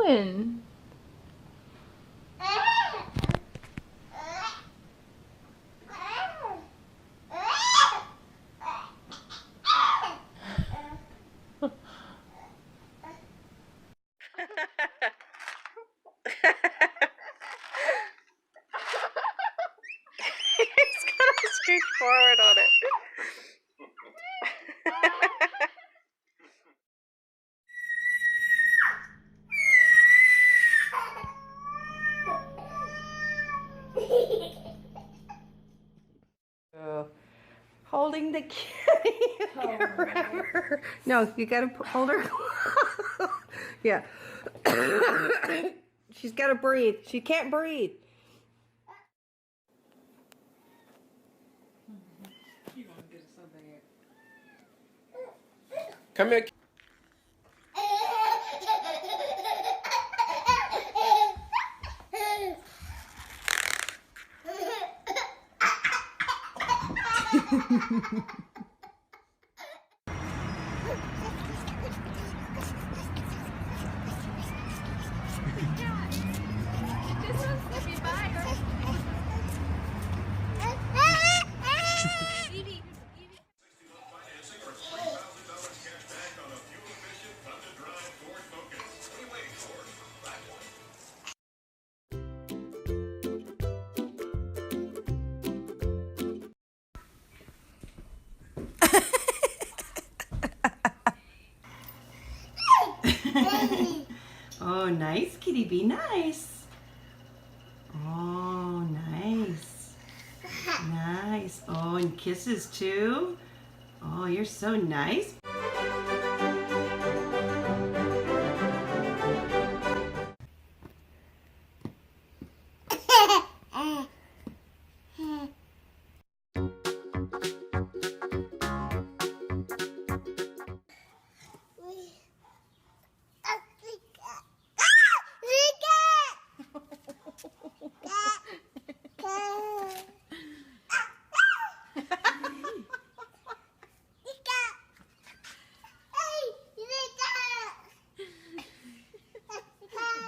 doing? He's gonna scooch forward on it. Holding the kitty. Her. No, you gotta hold her. Yeah. She's gotta breathe. She can't breathe. Come here. Oh, nice, kitty. Be nice. Oh, nice. Nice. Oh, and kisses too. Oh, you're so nice.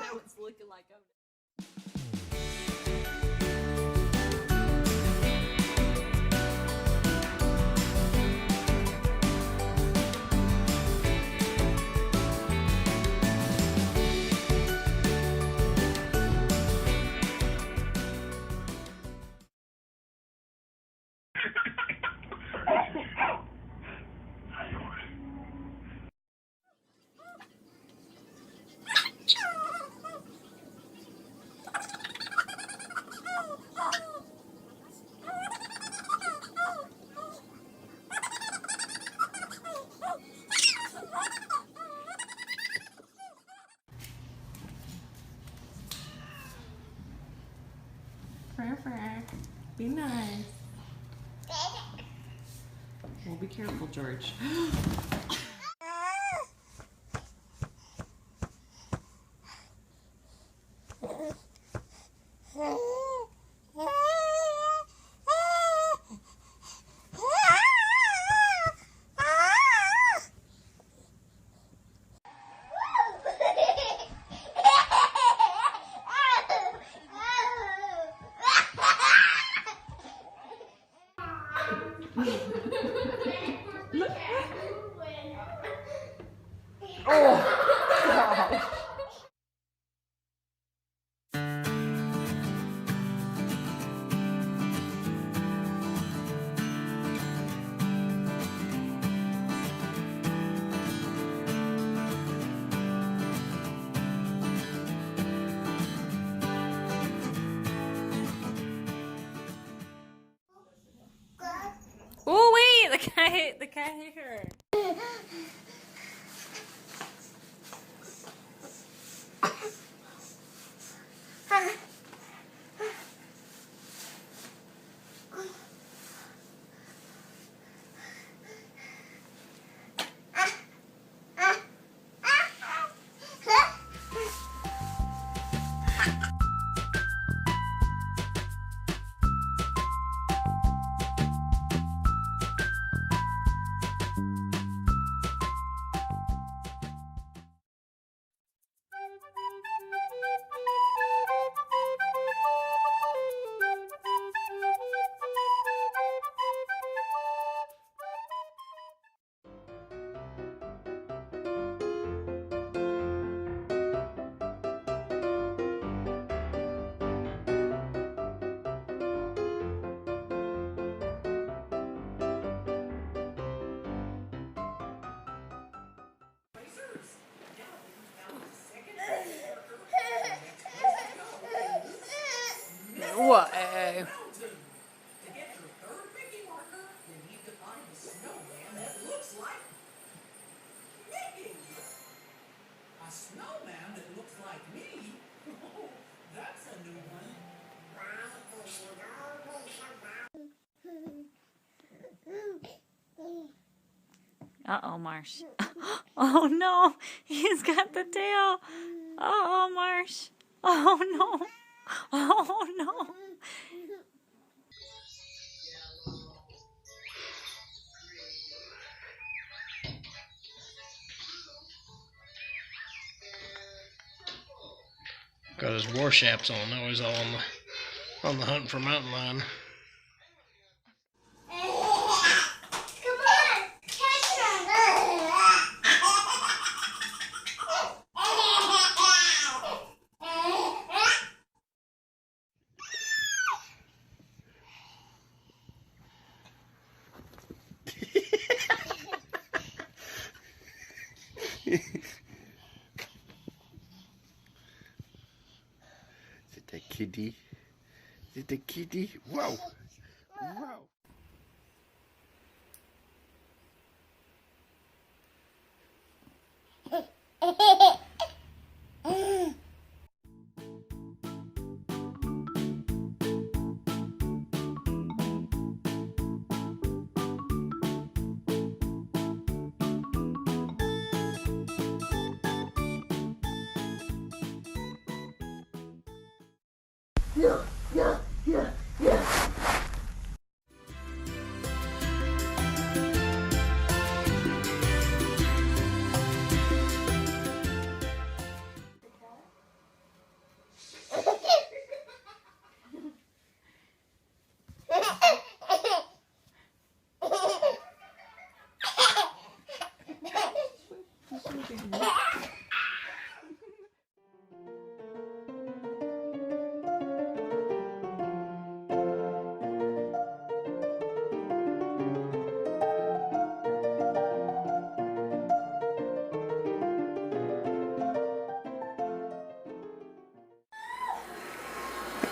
That was looking like a... Be nice. Well, be careful, George. Oh wait, the cat hit her. Whoa. To get your third Mickey marker, you need to find a snowman that looks like Mickey. A snowman that looks like me? Oh, that's a new one. Uh-oh, Marsh. Oh, no. He's got the tail. Uh-oh, Marsh. Oh, no. Oh, no. Got his Warshaps on. Now he's all on the hunt for mountain lion. Is it the kitty? Is it the kitty? Whoa! Whoa!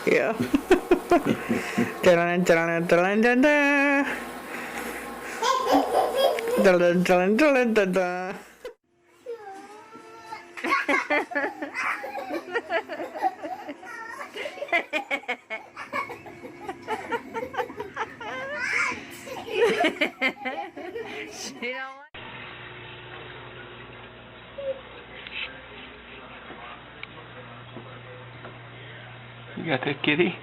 Yeah. Dun, dun, dun, dun, dun, dun. Dun, dun, dun, dun, dun. She don't like You got that kitty?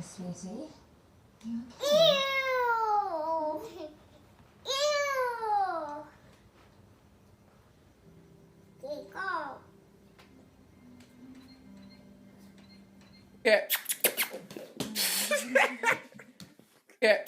Sweetie. You okay? Ew! Ew! Go. Yeah. Yeah.